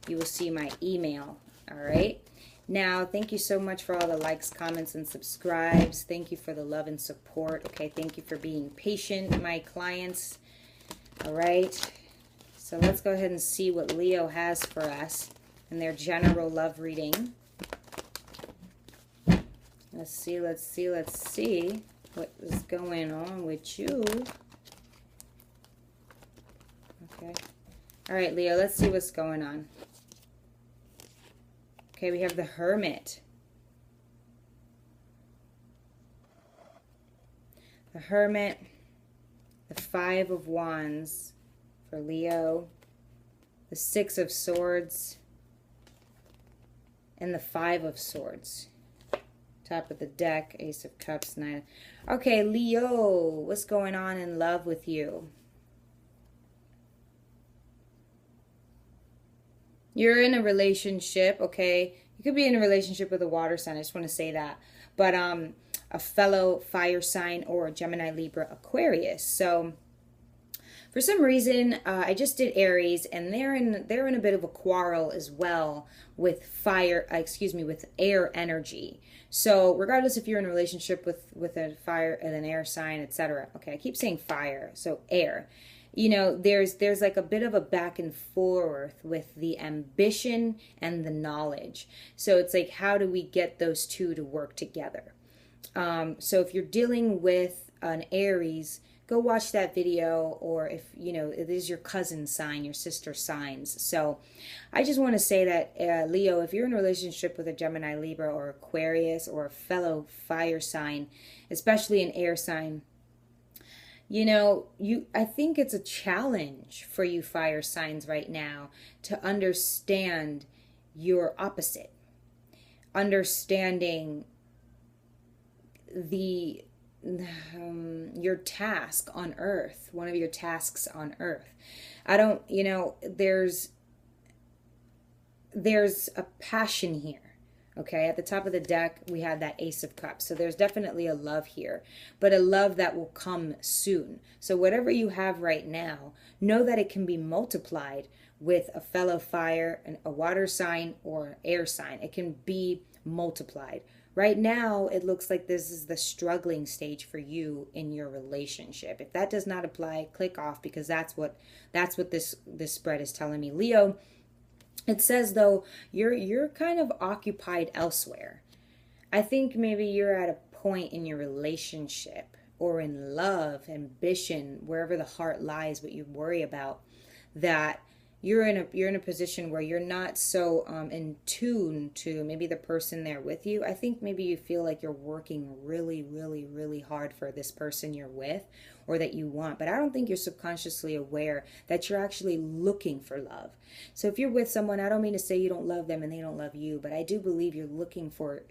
you will see my email. All right. Now, thank you so much for all the likes, comments, and subscribes. Thank you for the love and support. Okay, thank you for being patient, my clients. All right. So let's go ahead and see what Leo has for us in their general love reading. Let's see what is going on with you. Okay. All right, Leo, let's see what's going on. Okay, we have the Hermit. The Hermit, the Five of Wands for Leo, the Six of Swords, and the Five of Swords. Top of the deck, Ace of Cups, Nine. Okay, Leo, what's going on in love with you? You're in a relationship, okay? You could be in a relationship with a water sign. I just want to say that. But a fellow fire sign or a Gemini, Libra, Aquarius. So for some reason, I just did Aries, and they're in a bit of a quarrel as well with with air energy. So regardless if you're in a relationship with a fire and an air sign, etc. Okay, I keep saying fire, so air. You know, there's like a bit of a back and forth with the ambition and the knowledge. So it's like, how do we get those two to work together? So if you're dealing with an Aries, go watch that video, or if, you know, it is your cousin sign, your sister signs. So I just want to say that, Leo, if you're in a relationship with a Gemini, Libra, or Aquarius, or a fellow fire sign, especially an air sign, you know, I think it's a challenge for you fire signs right now to understand your opposite. Understanding your task on earth, one of your tasks on earth. There's a passion here. Okay, at the top of the deck, we have that Ace of Cups. So there's definitely a love here, but a love that will come soon. So whatever you have right now, know that it can be multiplied with a fellow fire, a water sign, or air sign. It can be multiplied. Right now, it looks like this is the struggling stage for you in your relationship. If that does not apply, click off, because that's what this spread is telling me. Leo, it says, though, you're kind of occupied elsewhere. I think maybe you're at a point in your relationship or in love, ambition, wherever the heart lies, what you worry about, that you're in a position where you're not so in tune to maybe the person there with you. I think maybe you feel like you're working really, really, really hard for this person you're with or that you want. But I don't think you're subconsciously aware that you're actually looking for love. So if you're with someone, I don't mean to say you don't love them and they don't love you, but I do believe you're looking for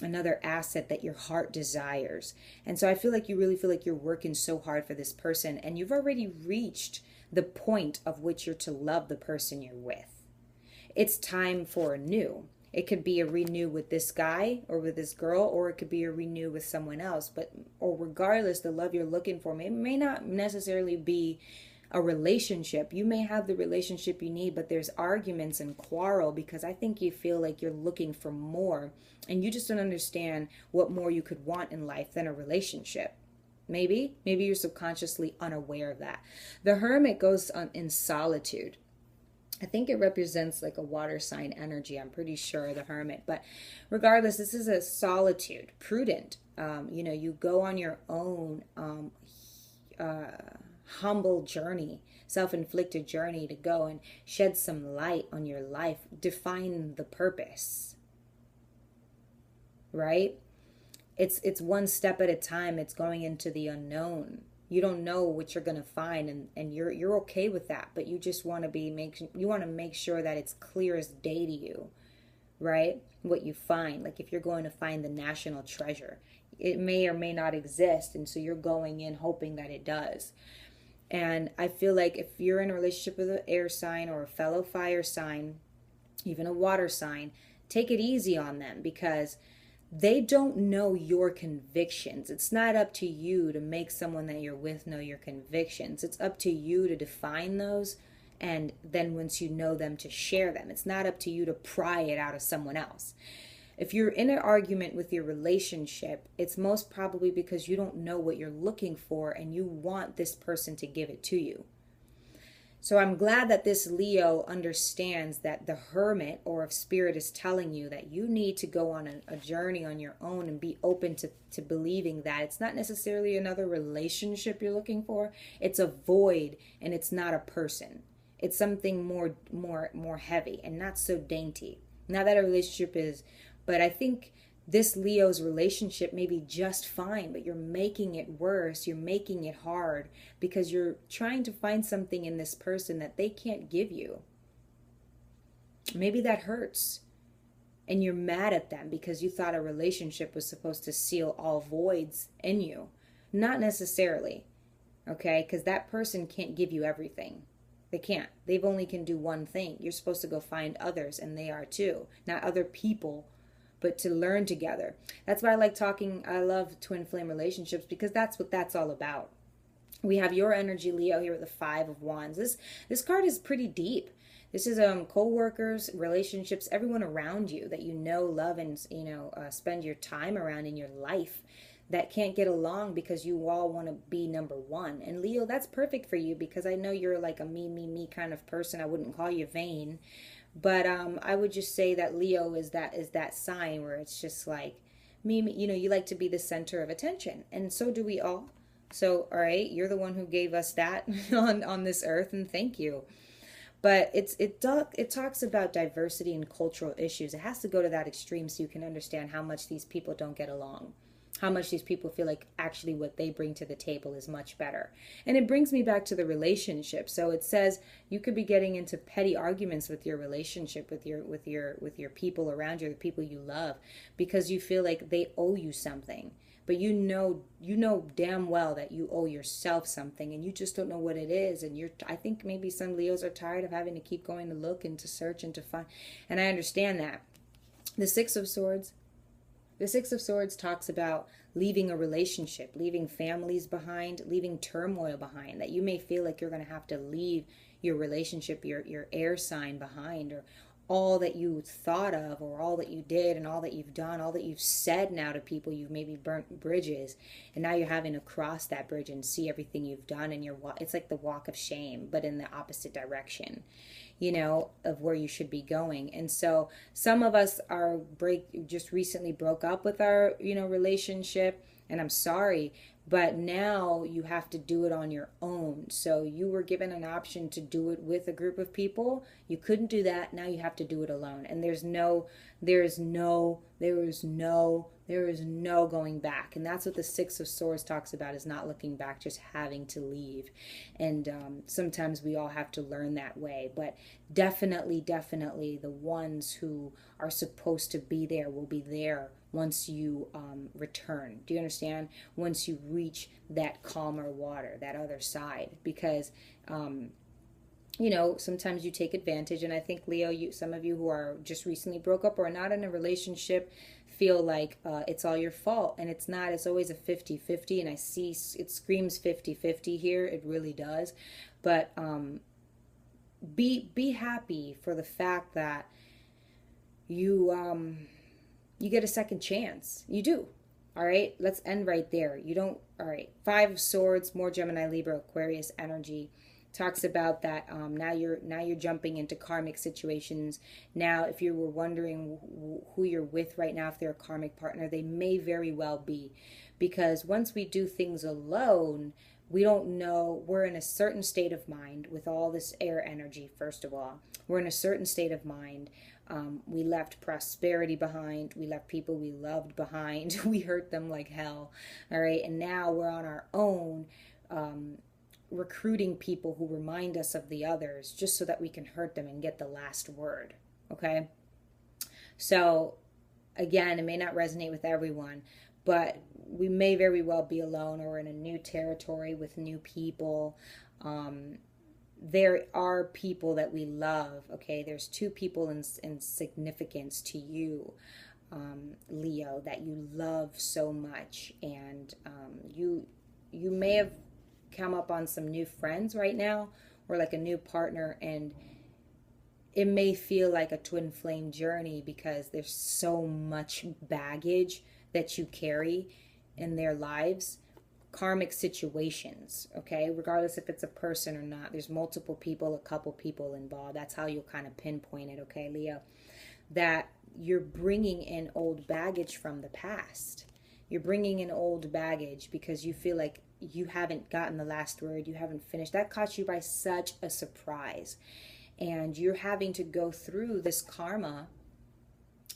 another asset that your heart desires. And so I feel like you really feel like you're working so hard for this person, and you've already reached the point of which you're to love the person you're with. It's time for a new. It could be a renew with this guy or with this girl, or it could be a renew with someone else. Or regardless, the love you're looking for may not necessarily be a relationship. You may have the relationship you need, but there's arguments and quarrel because I think you feel like you're looking for more, and you just don't understand what more you could want in life than a relationship. Maybe you're subconsciously unaware of that. The Hermit goes on in solitude. I think it represents like a water sign energy. I'm pretty sure, the Hermit. But regardless, this is a solitude, prudent. You go on your own humble journey, self-inflicted journey to go and shed some light on your life, define the purpose, right? It's one step at a time. It's going into the unknown. You don't know what you're going to find, and you're okay with that, but you just want to make sure that it's clear as day to you, right? What you find. Like if you're going to find the national treasure, it may or may not exist, and so you're going in hoping that it does. And I feel like if you're in a relationship with an air sign or a fellow fire sign, even a water sign, take it easy on them, because they don't know your convictions. It's not up to you to make someone that you're with know your convictions. It's up to you to define those and then once you know them, to share them. It's not up to you to pry it out of someone else. If you're in an argument with your relationship, it's most probably because you don't know what you're looking for and you want this person to give it to you. So I'm glad that this Leo understands that the hermit, or if spirit is telling you that you need to go on a journey on your own and be open to believing that it's not necessarily another relationship you're looking for. It's a void, and it's not a person. It's something more heavy and not so dainty. Not that a relationship is, but I think this Leo's relationship may be just fine, but you're making it worse. You're making it hard because you're trying to find something in this person that they can't give you. Maybe that hurts. And you're mad at them because you thought a relationship was supposed to seal all voids in you. Not necessarily. Okay? Because that person can't give you everything. They can't. They've only can do one thing. You're supposed to go find others, and they are too. Not other people, but to learn together. That's why I love twin flame relationships, because that's what that's all about. We have your energy, Leo, here with the 5 of Wands. This card is pretty deep. This is co-workers, relationships, everyone around you that you know, love, and spend your time around in your life that can't get along because you all want to be number one. And Leo, that's perfect for you, because I know you're like a me kind of person. I wouldn't call you vain. But I would just say that Leo is that sign where it's just like, me, you like to be the center of attention. And so do we all. So, all right, you're the one who gave us that on this earth, and thank you. But it talks about diversity and cultural issues. It has to go to that extreme so you can understand how much these people don't get along. How much these people feel like actually what they bring to the table is much better. And it brings me back to the relationship. So it says you could be getting into petty arguments with your relationship, with your people around you, the people you love, because you feel like they owe you something. But you know damn well that you owe yourself something, and you just don't know what it is. And I think maybe some Leos are tired of having to keep going to look and to search and to find. And I understand that. The Six of Swords. The Six of Swords talks about leaving a relationship, leaving families behind, leaving turmoil behind, that you may feel like you're going to have to leave your relationship, your air sign behind, or all that you thought of, or all that you did, and all that you've done, all that you've said now to people. You've maybe burnt bridges, and now you're having to cross that bridge and see everything you've done, and it's like the walk of shame, but in the opposite direction, of where you should be going. And so some of us just recently broke up with our, relationship, and I'm sorry, but now you have to do it on your own. So you were given an option to do it with a group of people. You couldn't do that. Now you have to do it alone. And there is no going back. And that's what the Six of Swords talks about, is not looking back, just having to leave. And sometimes we all have to learn that way. But definitely the ones who are supposed to be there will be there once you return. Do you understand? Once you reach that calmer water, that other side. Because sometimes you take advantage. And I think, Leo, some of you who are just recently broke up or are not in a relationship feel like it's all your fault. And it's not. It's always a 50-50. And I see it screams 50-50 here. It really does. But be happy for the fact that you get a second chance. You do. All right. Let's end right there. You don't. All right. 5 of Swords, more Gemini, Libra, Aquarius energy. Talks about that now you're jumping into karmic situations. Now, if you were wondering who you're with right now, if they're a karmic partner, they may very well be. Because once we do things alone, we don't know. We're in a certain state of mind with all this air energy, first of all. We're in a certain state of mind. We left prosperity behind. We left people we loved behind. We hurt them like hell. All right. And now we're on our own, recruiting people who remind us of the others, just so that we can hurt them and get the last word. Okay. So again, it may not resonate with everyone, but we may very well be alone or in a new territory with new people. There are people that we love. Okay. There's 2 people in significance to you, Leo, that you love so much. And you may have come up on some new friends right now, or like a new partner, and it may feel like a twin flame journey because there's so much baggage that you carry in their lives, karmic situations, okay? Regardless if it's a person or not, there's multiple people, a couple people involved. That's how you'll kind of pinpoint it, okay, Leo? That you're bringing in old baggage from the past. You're bringing in old baggage because you feel like you haven't gotten the last word, you haven't finished. That caught you by such a surprise. And you're having to go through this karma,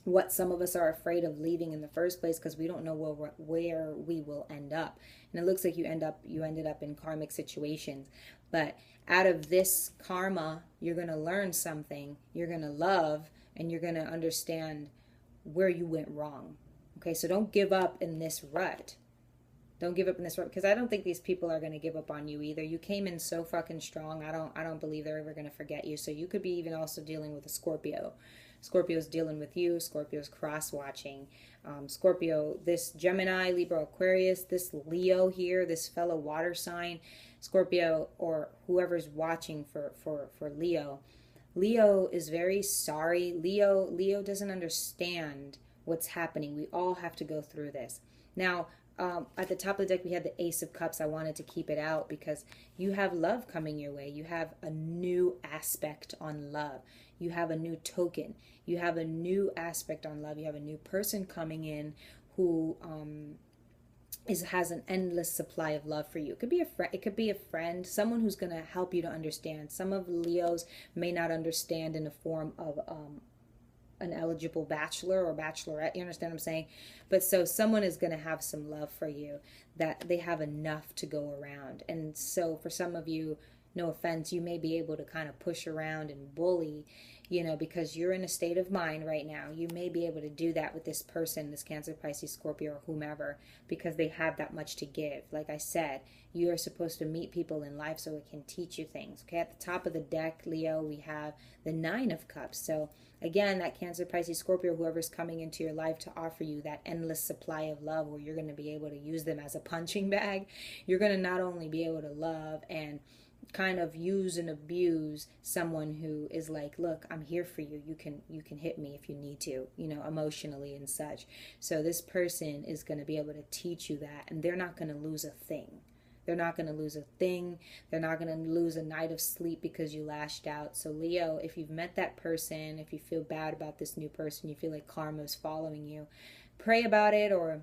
what some of us are afraid of leaving in the first place because we don't know where we will end up. And it looks like you ended up in karmic situations. But out of this karma, you're going to learn something, you're going to love, and you're going to understand where you went wrong. Okay, so don't give up in this rut. Don't give up in this rut, because I don't think these people are going to give up on you either. You came in so fucking strong. I don't believe they're ever going to forget you. So you could be even also dealing with a Scorpio. Scorpio's dealing with you. Scorpio's cross-watching. Scorpio, this Gemini, Libra, Aquarius, this Leo here, this fellow water sign, Scorpio, or whoever's watching for Leo. Leo is very sorry. Leo doesn't understand what's happening. We all have to go through this. Now, at the top of the deck, we had the Ace of Cups. I wanted to keep it out because you have love coming your way. You have a new aspect on love. You have a new token. You have a new aspect on love. You have a new person coming in who has an endless supply of love for you. It could be a friend. It could be a friend, someone who's going to help you to understand. Some of Leos may not understand in the form of an eligible bachelor or bachelorette, you understand what I'm saying? But so someone is going to have some love for you, that they have enough to go around. And so for some of you, no offense, you may be able to kind of push around and bully, because you're in a state of mind right now. You may be able to do that with this person, this Cancer, Pisces, Scorpio, or whomever, because they have that much to give. Like I said, you are supposed to meet people in life so it can teach you things. Okay, at the top of the deck, Leo, we have the Nine of Cups. So again, that Cancer, Pisces, Scorpio, whoever's coming into your life to offer you that endless supply of love where you're going to be able to use them as a punching bag. You're going to not only be able to love and kind of use and abuse someone who is like, look, I'm here for you. You can hit me if you need to, emotionally and such. So this person is going to be able to teach you that, and they're not going to lose a thing. They're not going to lose a thing. They're not going to lose a night of sleep because you lashed out. So Leo, if you've met that person, if you feel bad about this new person, you feel like karma is following you, pray about it or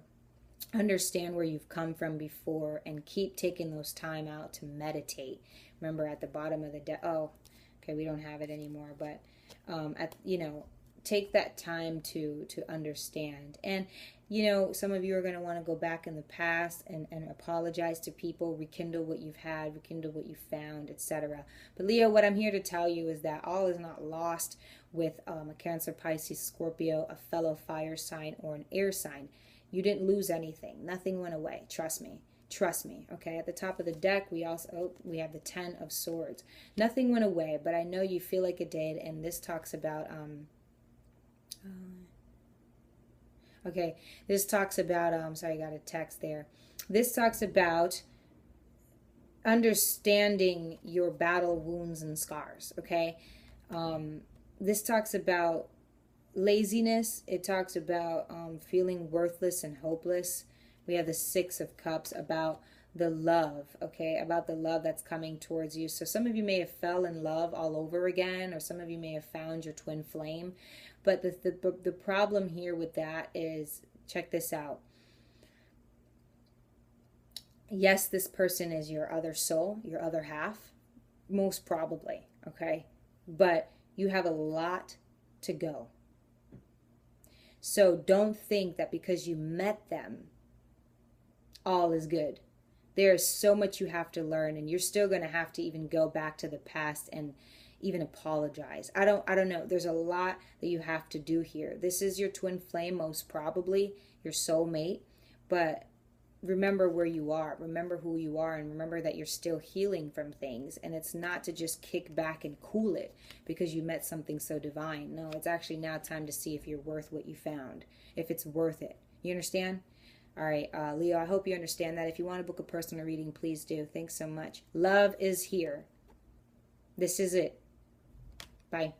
understand where you've come from before and keep taking those time out to meditate. Remember at the bottom of the deck, okay, we don't have it anymore, but take that time to understand. And some of you are going to want to go back in the past and apologize to people, rekindle what you've had, rekindle what you found, etc. But Leo, what I'm here to tell you is that all is not lost with a Cancer, Pisces, Scorpio, a fellow fire sign, or an air sign. You didn't lose anything. Nothing went away. Trust me. Trust me. Okay. At the top of the deck, we have the Ten of Swords. Nothing went away, but I know you feel like it did. And this talks about okay. This talks about sorry, I got a text there. This talks about understanding your battle wounds and scars. Okay. This talks about laziness. It talks about feeling worthless and hopeless. We have the Six of Cups, about the love, okay, about the love that's coming towards you. So some of you may have fell in love all over again, or some of you may have found your twin flame. But the problem here with that is, check this out. Yes, this person is your other soul, your other half, most probably, okay? But you have a lot to go. So don't think that because you met them, all is good. There is so much you have to learn, and you're still going to have to even go back to the past and even apologize. I don't know. There's a lot that you have to do here. This is your twin flame, most probably, your soulmate. But remember where you are. Remember who you are, and remember that you're still healing from things. And it's not to just kick back and cool it because you met something so divine. No, it's actually now time to see if you're worth what you found, if it's worth it. You understand? All right, Leo, I hope you understand that. If you want to book a personal reading, please do. Thanks so much. Love is here. This is it. Bye.